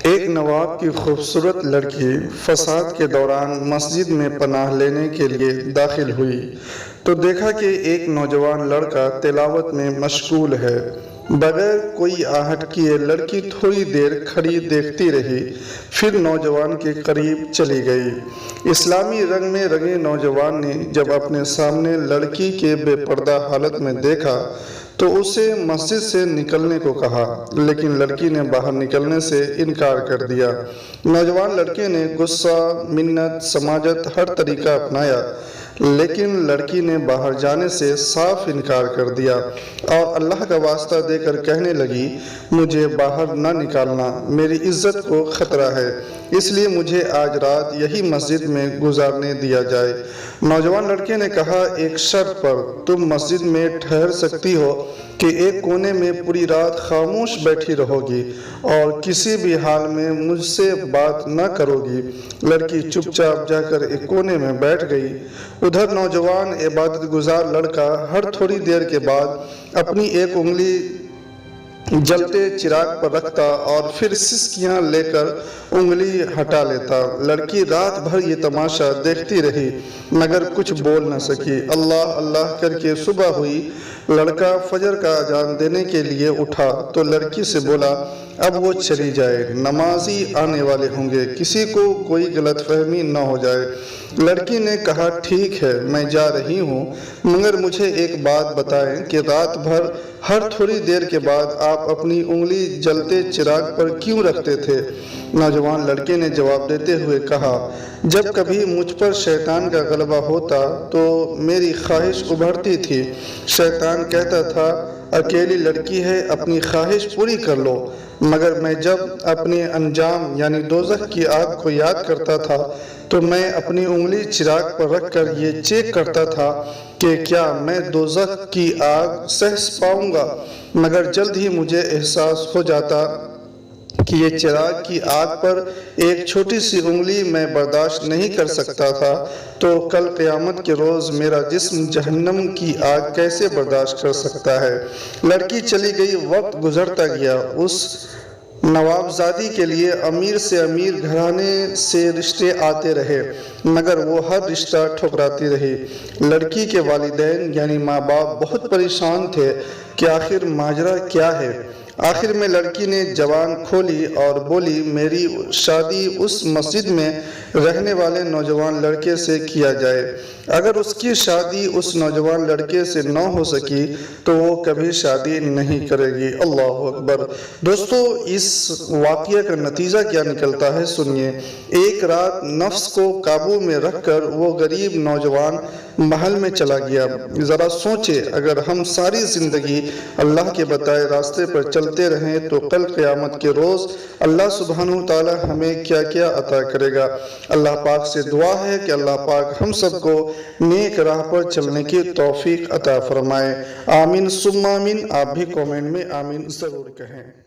ایک نواب کی خوبصورت لڑکی فساد کے دوران مسجد میں پناہ لینے کے لیے داخل ہوئی تو دیکھا کہ ایک نوجوان لڑکا تلاوت میں مشغول ہے۔ بغیر کوئی آہٹ کیے لڑکی تھوڑی دیر کھڑی دیکھتی رہی، پھر نوجوان کے قریب چلی گئی۔ اسلامی رنگ میں رنگے نوجوان نے جب اپنے سامنے لڑکی کے بے پردہ حالت میں دیکھا تو اسے مسجد سے نکلنے کو کہا، لیکن لڑکی نے باہر نکلنے سے انکار کر دیا۔ نوجوان لڑکے نے غصہ، منت، سماجت ہر طریقہ اپنایا، لیکن لڑکی نے باہر جانے سے صاف انکار کر دیا اور اللہ کا واسطہ دے کر کہنے لگی، مجھے باہر نہ نکالنا، میری عزت کو خطرہ ہے، اس لیے مجھے آج رات یہی مسجد میں گزارنے دیا جائے۔ نوجوان لڑکے نے کہا، ایک شرط پر، تم مسجد میں ٹھہر سکتی ہو کہ ایک کونے میں پوری رات خاموش بیٹھی رہو گی اور کسی بھی حال میں مجھ سے بات نہ کرو گی۔ لڑکی چپ چاپ جا کر ایک کونے میں بیٹھ گئی۔ ادھر نوجوان عبادت گزار لڑکا ہر تھوڑی دیر کے بعد اپنی ایک انگلی جلتے چراغ پر رکھتا اور پھر سسکیاں لے کر انگلی ہٹا لیتا۔ لڑکی رات بھر یہ تماشا دیکھتی رہی مگر کچھ بول نہ سکی۔ اللہ اللہ کر کے صبح ہوئی۔ لڑکا فجر کا اذان دینے کے لیے اٹھا تو لڑکی سے بولا، اب وہ چلی جائے، نمازی آنے والے ہوں گے، کسی کو کوئی غلط فہمی نہ ہو جائے۔ لڑکی نے کہا، ٹھیک ہے، میں جا رہی ہوں، مگر مجھے ایک بات بتائیں کہ رات بھر ہر تھوڑی دیر کے بعد آپ اپنی انگلی جلتے چراغ پر کیوں رکھتے تھے؟ نوجوان لڑکے نے جواب دیتے ہوئے کہا، جب کبھی مجھ پر شیطان کا غلبہ ہوتا تو میری خواہش ابھرتی تھی۔ شیطان کہتا تھا، اکیلی لڑکی ہے، اپنی خواہش پوری کر لو، مگر میں جب اپنے انجام یعنی دوزخ کی آگ کو یاد کرتا تھا تو میں اپنی انگلی چراغ پر رکھ کر یہ چیک کرتا تھا کہ کیا میں دوزخ کی آگ سہ پاؤں گا، مگر جلد ہی مجھے احساس ہو جاتا کہ یہ چراغ کی آگ پر ایک چھوٹی سی انگلی میں برداشت نہیں کر سکتا تھا، تو کل قیامت کے روز میرا جسم جہنم کی آگ کیسے برداشت کر سکتا ہے؟ لڑکی چلی گئی، وقت گزرتا گیا۔ اس نوابزادی کے لیے امیر سے امیر گھرانے سے رشتے آتے رہے، مگر وہ ہر رشتہ ٹھکراتی رہی۔ لڑکی کے والدین یعنی ماں باپ بہت پریشان تھے کہ آخر ماجرا کیا ہے۔ آخر میں لڑکی نے زبان کھولی اور بولی، میری شادی اس مسجد میں رہنے والے نوجوان لڑکے سے کیا جائے۔ اگر اس کی شادی اس نوجوان لڑکے سے نہ ہو سکی تو وہ کبھی شادی نہیں کرے گی۔ اللہ اکبر۔ دوستو، اس واقعہ کا نتیجہ کیا نکلتا ہے سنیے۔ ایک رات نفس کو قابو میں رکھ کر وہ غریب نوجوان محل میں چلا گیا۔ ذرا سوچے، اگر ہم ساری زندگی اللہ کے بتائے راستے پر چلتے رہیں تو کل قیامت کے روز اللہ سبحانہ تعالی ہمیں کیا کیا عطا کرے گا۔ اللہ پاک سے دعا ہے کہ اللہ پاک ہم سب کو نیک راہ پر چلنے کی توفیق عطا فرمائے۔ آمین ثم آمین۔ آپ بھی کومنٹ میں آمین ضرور کہیں۔